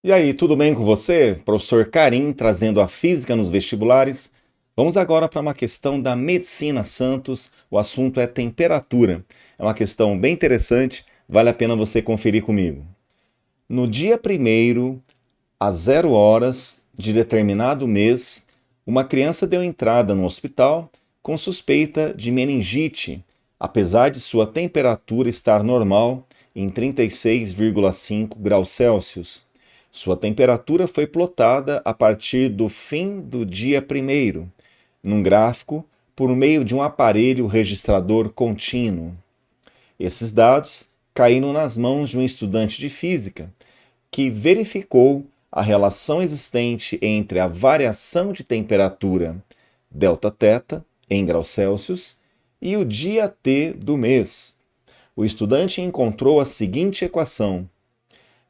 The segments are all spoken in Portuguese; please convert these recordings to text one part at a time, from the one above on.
E aí, tudo bem com você? Professor Karim trazendo a física nos vestibulares. Vamos agora para uma questão da medicina Santos. O assunto é temperatura. É uma questão bem interessante, vale a pena você conferir comigo. No dia 1º, às 0 horas de determinado mês, uma criança deu entrada no hospital com suspeita de meningite, apesar de sua temperatura estar normal em 36,5 graus Celsius. Sua temperatura foi plotada a partir do fim do dia 1º, num gráfico por meio de um aparelho registrador contínuo. Esses dados caíram nas mãos de um estudante de física que verificou a relação existente entre a variação de temperatura ΔT em graus Celsius e o dia T do mês. O estudante encontrou a seguinte equação: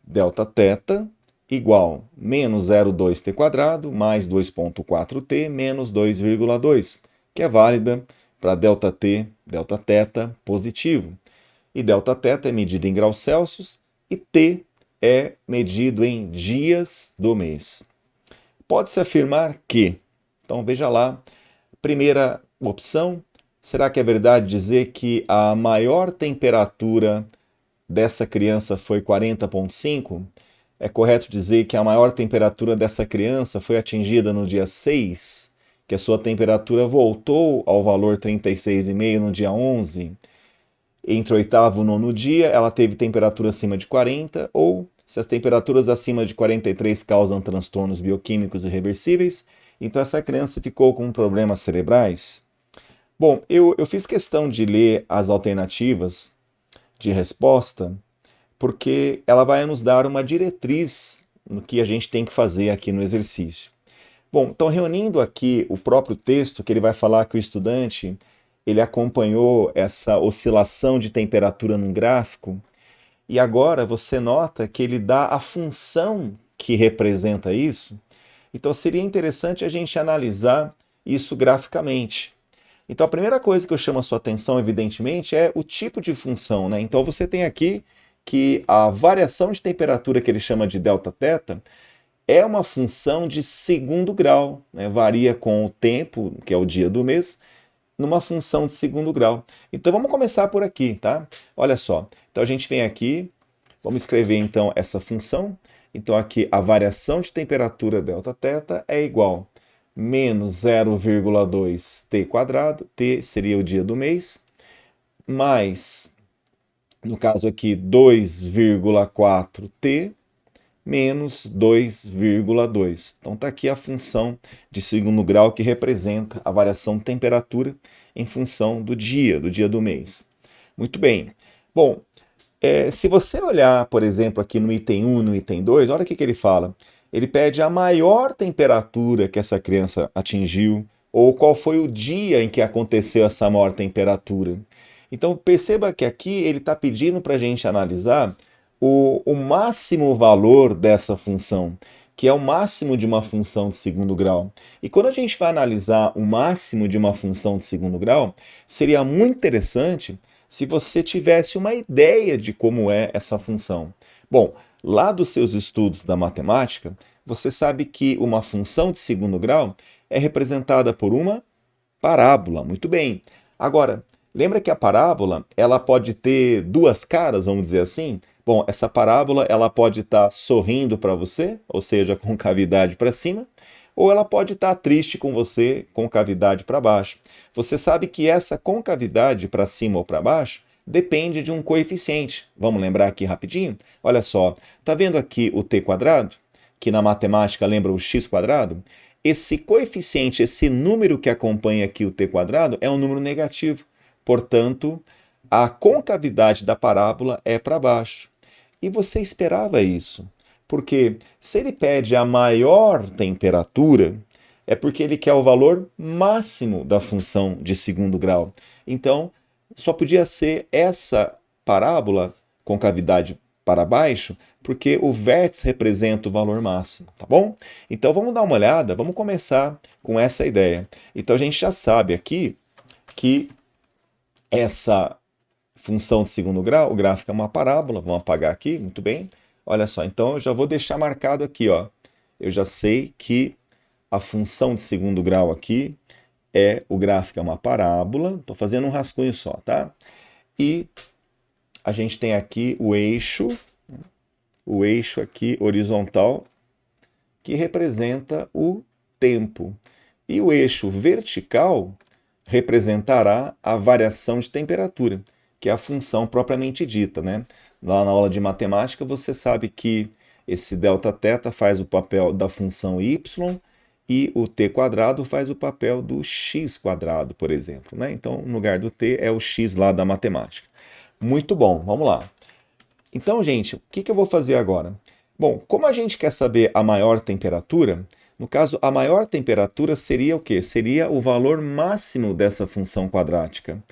ΔT igual menos 0,2t² mais 2,4t menos 2,2, que é válida para ΔT, Δθ positivo. E Δθ é medido em graus Celsius e T é medido em dias do mês. Pode-se afirmar que, então veja lá, primeira opção, será que é verdade dizer que a maior temperatura dessa criança foi 40,5? É correto dizer que a maior temperatura dessa criança foi atingida no dia 6, que a sua temperatura voltou ao valor 36,5 no dia 11? Entre o oitavo e o nono dia, ela teve temperatura acima de 40, ou se as temperaturas acima de 43 causam transtornos bioquímicos irreversíveis, então essa criança ficou com problemas cerebrais. Bom, eu fiz questão de ler as alternativas de resposta, porque ela vai nos dar uma diretriz no que a gente tem que fazer aqui no exercício. Bom, então reunindo aqui o próprio texto, que ele vai falar que o estudante ele acompanhou essa oscilação de temperatura num gráfico, e agora você nota que ele dá a função que representa isso. Então seria interessante a gente analisar isso graficamente. Então a primeira coisa que eu chamo a sua atenção, evidentemente, é o tipo de função, né? Então você tem aqui que a variação de temperatura que ele chama de Δθ é uma função de segundo grau, né? Varia com o tempo, que é o dia do mês, numa função de segundo grau. Então vamos começar por aqui, tá? Olha só. Então a gente vem aqui, vamos escrever então essa função. Então aqui a variação de temperatura Δθ é igual a menos 0,2t², t seria o dia do mês, mais, no caso aqui, 2,4t menos 2,2. Então está aqui a função de segundo grau que representa a variação de temperatura em função do dia do mês. Muito bem. Bom, se você olhar, por exemplo, aqui no item 1 e no item 2, olha o que ele fala. Ele pede a maior temperatura que essa criança atingiu, ou qual foi o dia em que aconteceu essa maior temperatura. Então perceba que aqui ele está pedindo para a gente analisar o máximo valor dessa função, que é o máximo de uma função de segundo grau. E quando a gente vai analisar o máximo de uma função de segundo grau, seria muito interessante se você tivesse uma ideia de como é essa função. Bom, lá dos seus estudos da matemática, você sabe que uma função de segundo grau é representada por uma parábola. Muito bem. Agora, lembra que a parábola ela pode ter duas caras, vamos dizer assim? Bom, essa parábola ela pode estar sorrindo para você, ou seja, com cavidade para cima, ou ela pode estar triste com você, com cavidade para baixo. Você sabe que essa concavidade para cima ou para baixo depende de um coeficiente. Vamos lembrar aqui rapidinho? Olha só, tá vendo aqui o t², que na matemática lembra o x²? Esse coeficiente, esse número que acompanha aqui o t², é um número negativo. Portanto, a concavidade da parábola é para baixo. E você esperava isso, porque se ele pede a maior temperatura, é porque ele quer o valor máximo da função de segundo grau. Então, só podia ser essa parábola com cavidade para baixo, porque o vértice representa o valor máximo, tá bom? Então vamos dar uma olhada, vamos começar com essa ideia. Então a gente já sabe aqui que essa função de segundo grau, o gráfico é uma parábola, vamos apagar aqui, muito bem. Olha só, então eu já vou deixar marcado aqui, ó. Eu já sei que a função de segundo grau aqui o gráfico é uma parábola. Estou fazendo um rascunho só, tá? E a gente tem aqui o eixo aqui horizontal, que representa o tempo. E o eixo vertical representará a variação de temperatura, que é a função propriamente dita, né? Lá na aula de matemática você sabe que esse Δθ faz o papel da função y e o t quadrado faz o papel do x quadrado, por exemplo, né? Então, no lugar do t é o x lá da matemática. Muito bom, vamos lá. Então, gente, o que eu vou fazer agora? Bom, como a gente quer saber a maior temperatura, no caso, a maior temperatura seria o quê? Seria o valor máximo dessa função quadrática.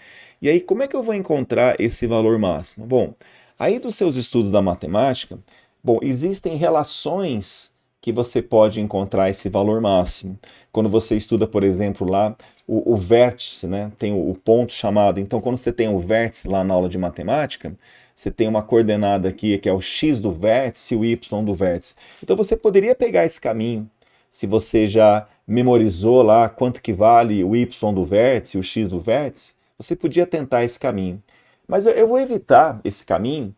E aí, como é que eu vou encontrar esse valor máximo? Bom, aí dos seus estudos da matemática, bom, existem relações que você pode encontrar esse valor máximo. Quando você estuda, por exemplo, lá o vértice, né? Tem o ponto chamado. Então, quando você tem o vértice lá na aula de matemática, você tem uma coordenada aqui que é o x do vértice e o y do vértice. Então, você poderia pegar esse caminho, se você já memorizou lá quanto que vale o y do vértice e o x do vértice, você podia tentar esse caminho. Mas eu vou evitar esse caminho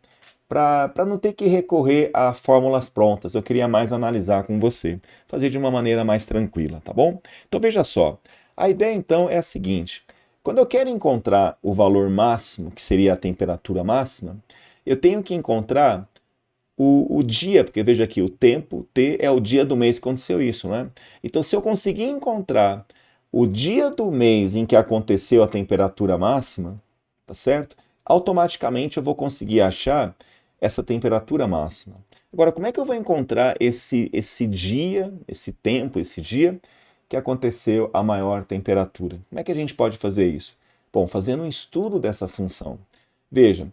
para não ter que recorrer a fórmulas prontas. Eu queria mais analisar com você, fazer de uma maneira mais tranquila, tá bom? Então veja só, a ideia então é a seguinte: quando eu quero encontrar o valor máximo, que seria a temperatura máxima, eu tenho que encontrar o dia, porque veja aqui, o tempo T é o dia do mês que aconteceu isso, né? Então, se eu conseguir encontrar o dia do mês em que aconteceu a temperatura máxima, tá certo? Automaticamente eu vou conseguir achar essa temperatura máxima. Agora, como é que eu vou encontrar esse dia, esse tempo, esse dia que aconteceu a maior temperatura? Como é que a gente pode fazer isso? Bom, fazendo um estudo dessa função. Veja,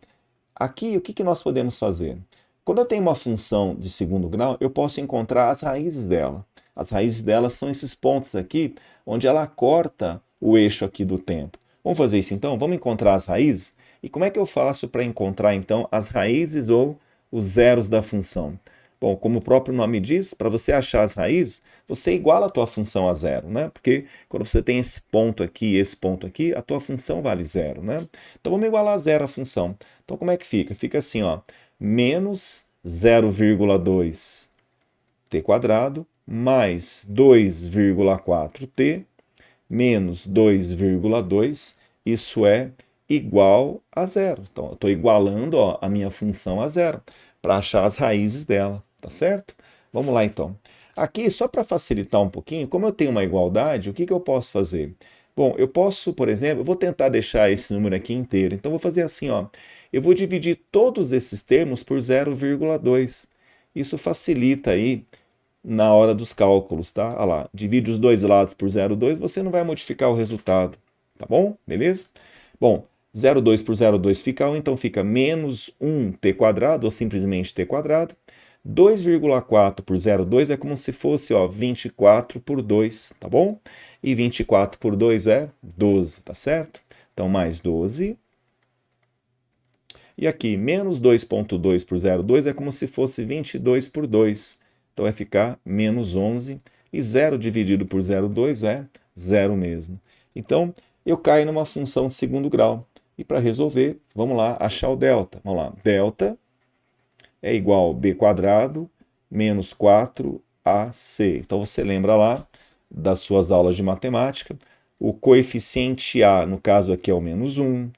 aqui o que nós podemos fazer? Quando eu tenho uma função de segundo grau, eu posso encontrar as raízes dela. As raízes dela são esses pontos aqui, onde ela corta o eixo aqui do tempo. Vamos fazer isso então? Vamos encontrar as raízes? E como é que eu faço para encontrar então as raízes ou os zeros da função? Bom, como o próprio nome diz, para você achar as raízes, você iguala a tua função a zero, né? Porque quando você tem esse ponto aqui e esse ponto aqui, a tua função vale zero, né? Então vamos igualar a zero a função. Então como é que fica? Fica assim, ó, menos 0,2 t quadrado mais 2,4t menos 2,2, isso é igual a zero. Então, eu estou igualando a minha função a zero para achar as raízes dela, tá certo? Vamos lá, então. Aqui, só para facilitar um pouquinho, como eu tenho uma igualdade, o que eu posso fazer? Bom, eu posso, por exemplo, eu vou tentar deixar esse número aqui inteiro. Então, eu vou fazer assim, ó. Eu vou dividir todos esses termos por 0,2. Isso facilita aí na hora dos cálculos, tá? Olha lá, divide os dois lados por 0,2, você não vai modificar o resultado, tá bom? Beleza? Bom, 0,2 por 0,2 fica 1, então fica menos 1t quadrado, ou simplesmente t quadrado. 2,4 por 0,2 é como se fosse, ó, 24 por 2, tá bom? E 24 por 2 é 12, tá certo? Então, mais 12. E aqui, menos 2,2 por 0,2 é como se fosse 22 por 2. Então, vai ficar menos 11. E 0 dividido por 0,2 é 0 mesmo. Então, eu caio numa função de segundo grau. E para resolver, vamos lá achar o delta. Vamos lá, delta é igual a b quadrado menos 4ac. Então, você lembra lá das suas aulas de matemática. O coeficiente a, no caso aqui, é o menos 1.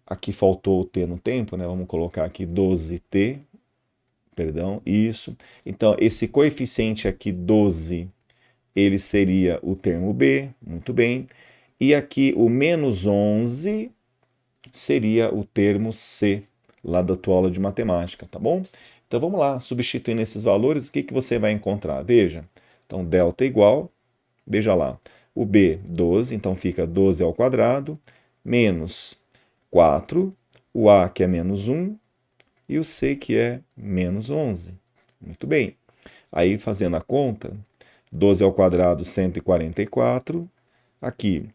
Aqui faltou o t no tempo, né? Vamos colocar aqui 12t, perdão, isso. Então, esse coeficiente aqui, 12, ele seria o termo b, muito bem. E aqui o menos 11 seria o termo c, lá da tua aula de matemática, tá bom? Então, vamos lá, substituindo esses valores, o que você vai encontrar? Veja, então, delta igual, veja lá, o b, 12, então fica 12 ao quadrado, menos 4, o A que é menos 1 e o C que é menos 11. Muito bem. Aí, fazendo a conta, 12 ao quadrado, 144. Aqui,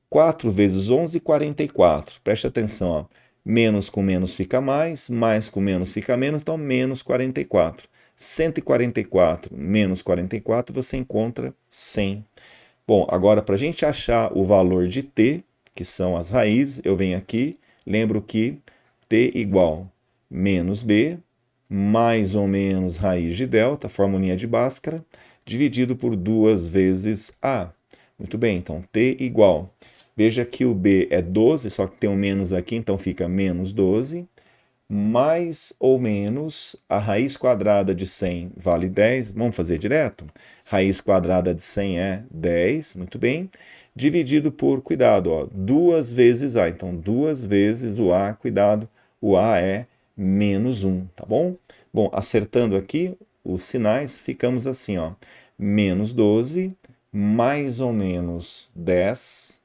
4 vezes 11, 44. Preste atenção, ó. Menos com menos fica mais com menos fica menos, então menos 44. 144 menos 44, você encontra 100. Bom, agora para a gente achar o valor de t, que são as raízes, eu venho aqui, lembro que t igual menos b, mais ou menos raiz de delta, formulinha de Bhaskara, dividido por 2 vezes a. Muito bem, então t igual. Veja que o b é 12, só que tem um menos aqui, então fica menos 12, mais ou menos a raiz quadrada de 100 vale 10. Vamos fazer direto? Raiz quadrada de 100 é 10, muito bem. Dividido por, cuidado, ó, 2 vezes a. Então, 2 vezes o a, cuidado, o a é menos 1, tá bom? Bom, acertando aqui os sinais, ficamos assim, ó. Menos 12, mais ou menos 10,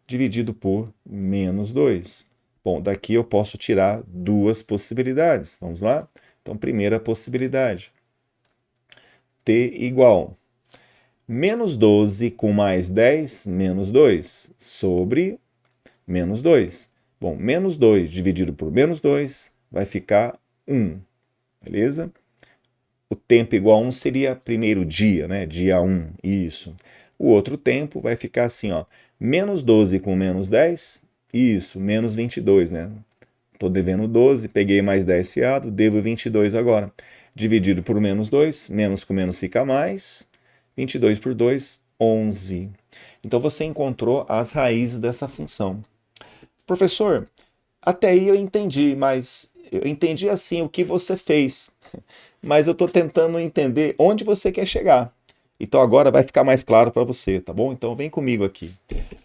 dividido por menos 2. Bom, daqui eu posso tirar duas possibilidades. Vamos lá? Então, primeira possibilidade. T igual menos 12 com mais 10, menos 2, sobre menos 2. Bom, menos 2 dividido por menos 2 vai ficar 1, beleza? O tempo igual a 1 seria primeiro dia, né? Dia 1, isso. O outro tempo vai ficar assim, ó. Menos 12 com menos 10, isso, menos 22, né? Estou devendo 12, peguei mais 10 fiado, devo 22 agora. Dividido por menos 2, menos com menos fica mais. 22 por 2, 11. Então você encontrou as raízes dessa função. Professor, até aí eu entendi, mas eu entendi assim o que você fez. Mas eu estou tentando entender onde você quer chegar. Então agora vai ficar mais claro para você, tá bom? Então vem comigo aqui.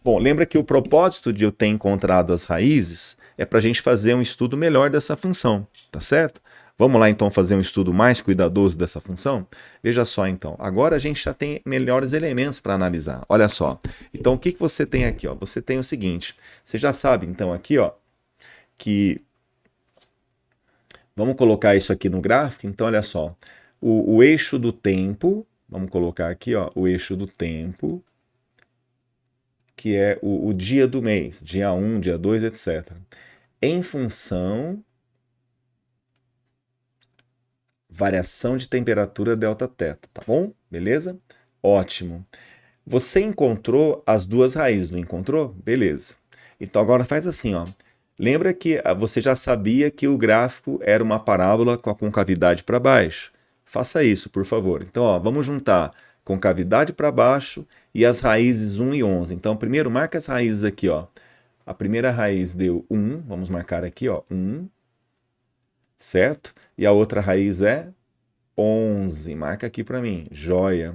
Bom, lembra que o propósito de eu ter encontrado as raízes é para a gente fazer um estudo melhor dessa função, tá certo? Vamos lá então fazer um estudo mais cuidadoso dessa função? Veja só então, agora a gente já tem melhores elementos para analisar. Olha só, então o que você tem aqui? Ó? Você tem o seguinte, você já sabe então aqui ó, que... Vamos colocar isso aqui no gráfico, então olha só, o eixo do tempo, vamos colocar aqui ó, o eixo do tempo, que é o dia do mês, dia 1, dia 2, etc. Em função variação de temperatura delta θ, tá bom? Beleza? Ótimo. Você encontrou as duas raízes, não encontrou? Beleza. Então agora faz assim, ó. Lembra que você já sabia que o gráfico era uma parábola com a concavidade para baixo? Faça isso, por favor. Então, ó, vamos juntar concavidade para baixo e as raízes 1 e 11. Então, primeiro marca as raízes aqui, ó. A primeira raiz deu 1, vamos marcar aqui, ó, 1, certo? E a outra raiz é 11, marca aqui para mim, joia.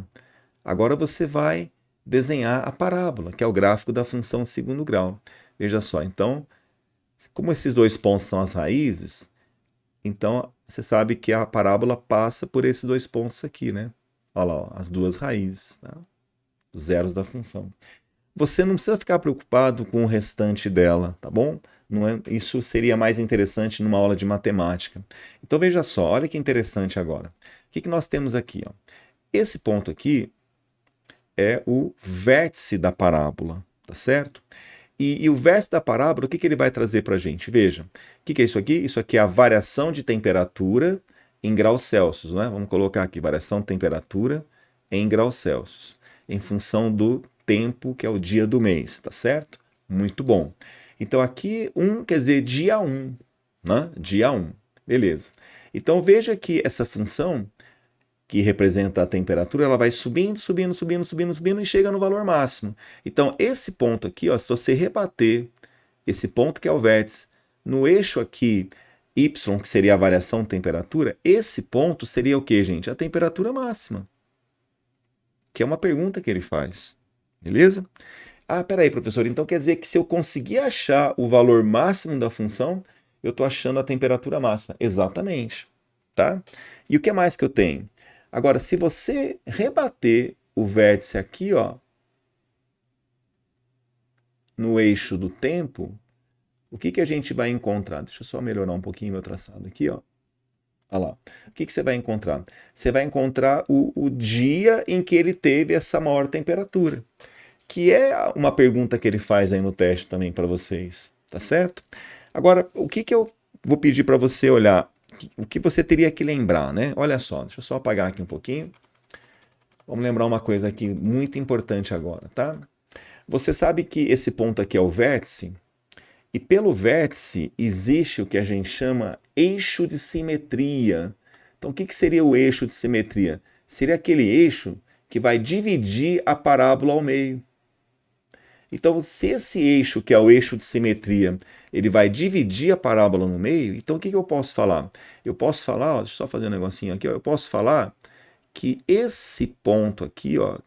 Agora você vai desenhar a parábola, que é o gráfico da função de segundo grau. Veja só, então, como esses dois pontos são as raízes, então você sabe que a parábola passa por esses dois pontos aqui, né? Olha lá, ó, as duas raízes, tá? Os zeros da função. Você não precisa ficar preocupado com o restante dela, tá bom? Não é, isso seria mais interessante numa aula de matemática. Então veja só, olha que interessante agora. O que nós temos aqui? Ó? Esse ponto aqui é o vértice da parábola, tá certo? E o vértice da parábola, o que ele vai trazer para a gente? Veja, o que é isso aqui? Isso aqui é a variação de temperatura em graus Celsius, né? Vamos colocar aqui, variação de temperatura em graus Celsius, em função do tempo, que é o dia do mês, tá certo? Muito bom. Então aqui 1 quer dizer dia 1, né? Dia 1, beleza. Então veja que essa função, que representa a temperatura, ela vai subindo, subindo, subindo, subindo, subindo e chega no valor máximo. Então esse ponto aqui, ó, se você rebater esse ponto que é o vértice no eixo aqui y, que seria a variação de temperatura, esse ponto seria o que, gente? A temperatura máxima. Que é uma pergunta que ele faz. Beleza? Ah, peraí, professor, então quer dizer que se eu conseguir achar o valor máximo da função, eu estou achando a temperatura máxima. Exatamente. Tá? E o que mais que eu tenho? Agora, se você rebater o vértice aqui, ó, no eixo do tempo, o que a gente vai encontrar? Deixa eu só melhorar um pouquinho meu traçado aqui, ó. Olha lá. O que você vai encontrar? Você vai encontrar o dia em que ele teve essa maior temperatura, que é uma pergunta que ele faz aí no teste também para vocês, tá certo? Agora, o que eu vou pedir para você olhar? O que você teria que lembrar, né? Olha só, deixa eu só apagar aqui um pouquinho. Vamos lembrar uma coisa aqui muito importante agora, tá? Você sabe que esse ponto aqui é o vértice, e pelo vértice existe o que a gente chama eixo de simetria. Então, o que seria o eixo de simetria? Seria aquele eixo que vai dividir a parábola ao meio. Então, se esse eixo, que é o eixo de simetria, ele vai dividir a parábola no meio, então o que eu posso falar? Eu posso falar, ó, deixa eu só fazer um negocinho aqui, ó, eu posso falar que esse ponto aqui, ó,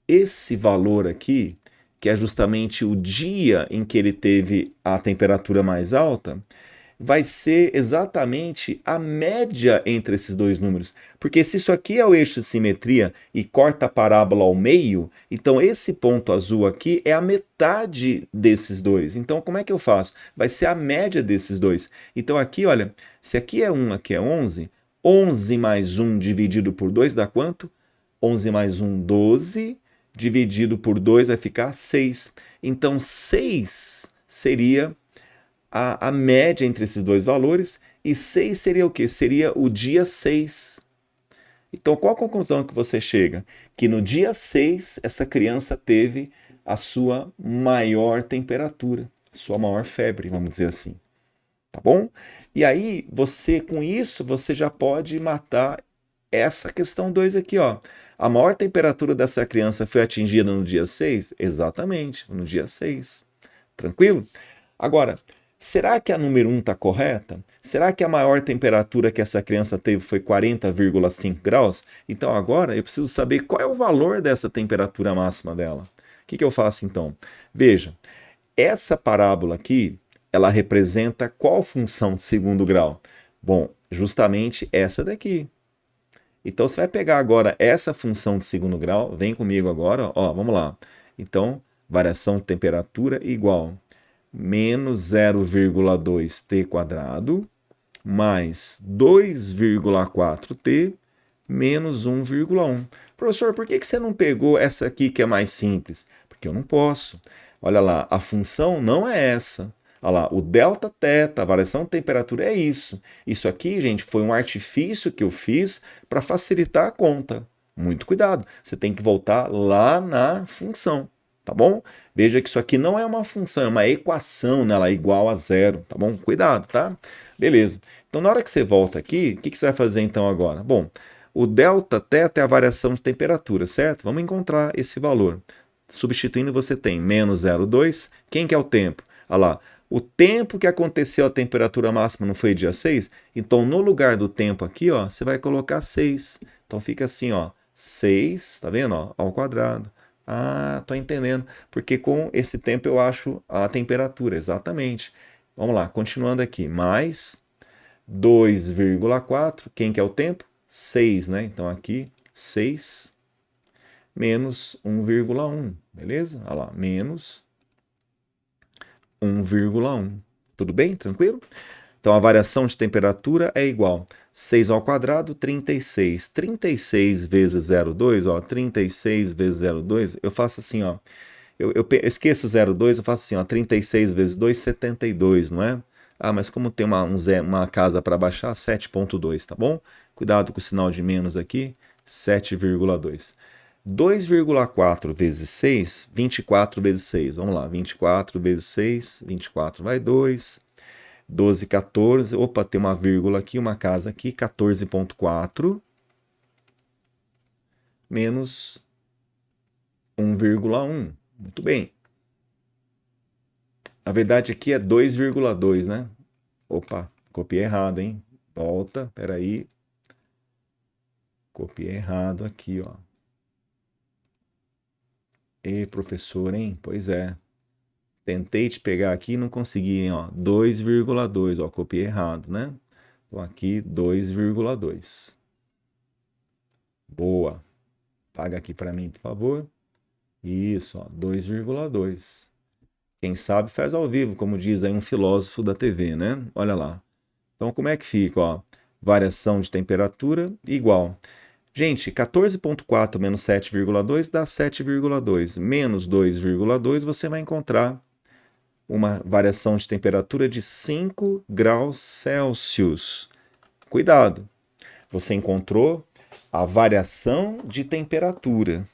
esse valor aqui, que é justamente o dia em que ele teve a temperatura mais alta, vai ser exatamente a média entre esses dois números. Porque se isso aqui é o eixo de simetria e corta a parábola ao meio, então esse ponto azul aqui é a metade desses dois. Então como é que eu faço? Vai ser a média desses dois. Então aqui, olha, se aqui é 1, aqui é 11, 11 mais 1 dividido por 2 dá quanto? 11 mais 1, 12, dividido por 2 vai ficar 6. Então 6 seria a média entre esses dois valores, e 6 seria o quê? Seria o dia 6. Então, qual a conclusão que você chega? Que no dia 6, essa criança teve a sua maior temperatura, a sua maior febre, vamos dizer assim. Tá bom? E aí, você, com isso, você já pode matar essa questão 2 aqui, ó. A maior temperatura dessa criança foi atingida no dia 6? Exatamente, no dia 6. Tranquilo? Agora, será que a número 1 está correta? Será que a maior temperatura que essa criança teve foi 40,5 graus? Então agora eu preciso saber qual é o valor dessa temperatura máxima dela. O que eu faço então? Veja, essa parábola aqui, ela representa qual função de segundo grau? Bom, justamente essa daqui. Então você vai pegar agora essa função de segundo grau, vem comigo agora, ó, vamos lá. Então, variação de temperatura igual menos 0,2t quadrado mais 2,4t menos 1,1. Professor, por que você não pegou essa aqui que é mais simples? Porque eu não posso. Olha lá, a função não é essa. Olha lá, o delta θ, a variação de temperatura é isso. Isso aqui, gente, foi um artifício que eu fiz para facilitar a conta. Muito cuidado, você tem que voltar lá na função. Tá bom? Veja que isso aqui não é uma função, é uma equação, né? Ela é igual a zero, tá bom? Cuidado, tá? Beleza. Então, na hora que você volta aqui, o que você vai fazer então agora? Bom, o delta θ é a variação de temperatura, certo? Vamos encontrar esse valor. Substituindo, você tem menos 0,2. Quem que é o tempo? Olha lá, o tempo que aconteceu a temperatura máxima não foi dia 6? Então, no lugar do tempo aqui, ó, você vai colocar 6. Então, fica assim, ó, 6, tá vendo? Ó, ao quadrado. Ah, tô entendendo. Porque com esse tempo eu acho a temperatura, exatamente. Vamos lá, continuando aqui. Mais 2,4. Quem que é o tempo? 6, né? Então aqui, 6 menos 1,1. Beleza? Olha lá, menos 1,1. Tudo bem? Tranquilo? Então a variação de temperatura é igual 6 ao quadrado, 36. 36 vezes 0,2, ó, 36 vezes 0,2, eu faço assim, ó. Eu esqueço o 0,2, eu faço assim, ó, 36 vezes 2, 72, não é? Ah, mas como tem uma casa para baixar, 7,2, tá bom? Cuidado com o sinal de menos aqui, 7,2. 2,4 vezes 6, 24 vezes 6. Vamos lá, 24 vezes 6, 24 vai 2. 12, 14. Opa, tem uma vírgula aqui, uma casa aqui. 14,4 menos 1,1. Muito bem. A verdade aqui é 2,2, né? Opa, copiei errado, hein? Volta, peraí. Copiei errado aqui, ó. E professor, hein? Pois é. Tentei te pegar aqui e não consegui, hein? Ó, 2,2. Ó, copiei errado, né? Então aqui, 2,2. Boa. Paga aqui para mim, por favor. Isso, ó, 2,2. Quem sabe faz ao vivo, como diz aí um filósofo da TV, né? Olha lá. Então, como é que fica? Ó, variação de temperatura igual. Gente, 14,4 menos 7,2 dá 7,2. Menos 2,2, você vai encontrar uma variação de temperatura de 5 graus Celsius. Cuidado, você encontrou a variação de temperatura,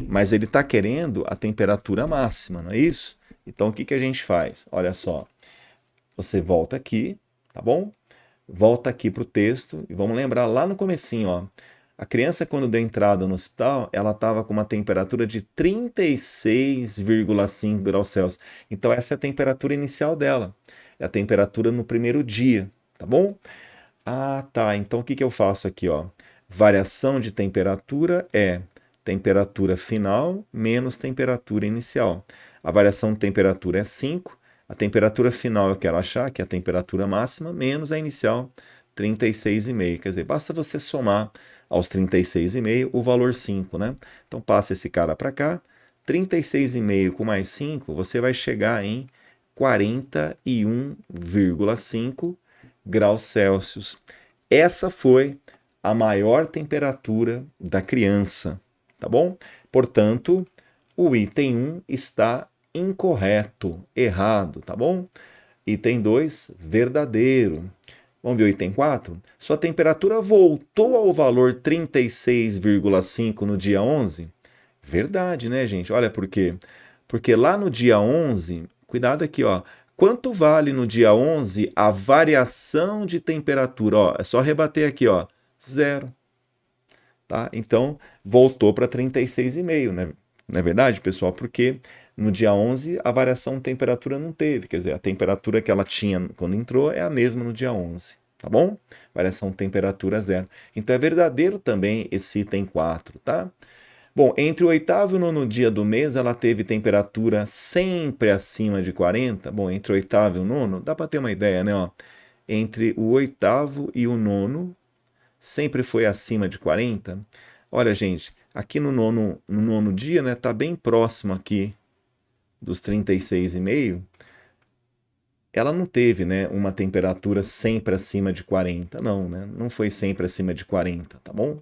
mas ele está querendo a temperatura máxima, não é isso? Então, o que a gente faz? Olha só, você volta aqui, tá bom? Volta aqui para o texto e vamos lembrar lá no comecinho, ó. A criança, quando deu entrada no hospital, ela estava com uma temperatura de 36,5 graus Celsius. Então, essa é a temperatura inicial dela. É a temperatura no primeiro dia, tá bom? Ah, tá. Então, o que eu faço aqui, ó? Variação de temperatura é temperatura final menos temperatura inicial. A variação de temperatura é 5. A temperatura final eu quero achar, que é a temperatura máxima, menos a inicial, 36,5. Quer dizer, basta você somar aos 36,5 o valor 5, né? Então passa esse cara para cá, 36,5 com mais 5, você vai chegar em 41,5 graus Celsius. Essa foi a maior temperatura da criança, tá bom? Portanto, o item 1 está incorreto, errado, tá bom? Item 2, verdadeiro. Vamos ver o item 4? Sua temperatura voltou ao valor 36,5 no dia 11? Verdade, né, gente? Olha por quê. Porque lá no dia 11, cuidado aqui, ó. Quanto vale no dia 11 a variação de temperatura? Ó, é só rebater aqui, ó. 0. Tá? Então, voltou para 36,5, né? Não é verdade, pessoal? Porque no dia 11 a variação de temperatura não teve, quer dizer, a temperatura que ela tinha quando entrou é a mesma no dia 11, tá bom? Variação de temperatura 0. Então é verdadeiro também esse item 4, tá? Bom, entre o oitavo e o nono dia do mês ela teve temperatura sempre acima de 40. Bom, entre o oitavo e o nono, dá para ter uma ideia, né? Ó, entre o oitavo e o nono sempre foi acima de 40. Olha, gente, aqui no nono dia, né, tá bem próximo aqui dos 36,5. Ela não teve, né, uma temperatura sempre acima de 40, não, né? Não foi sempre acima de 40, tá bom?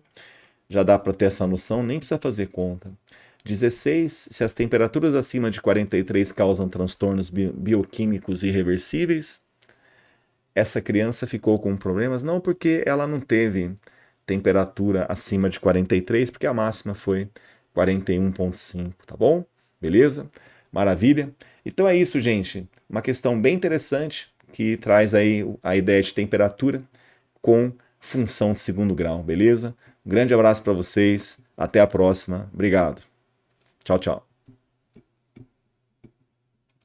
Já dá para ter essa noção, nem precisa fazer conta. 16, se as temperaturas acima de 43 causam transtornos bioquímicos irreversíveis, essa criança ficou com problemas, não porque ela não teve temperatura acima de 43, porque a máxima foi 41,5, tá bom? Beleza? Maravilha? Então é isso, gente. Uma questão bem interessante que traz aí a ideia de temperatura com função de segundo grau, beleza? Um grande abraço para vocês, até a próxima. Obrigado. Tchau, tchau.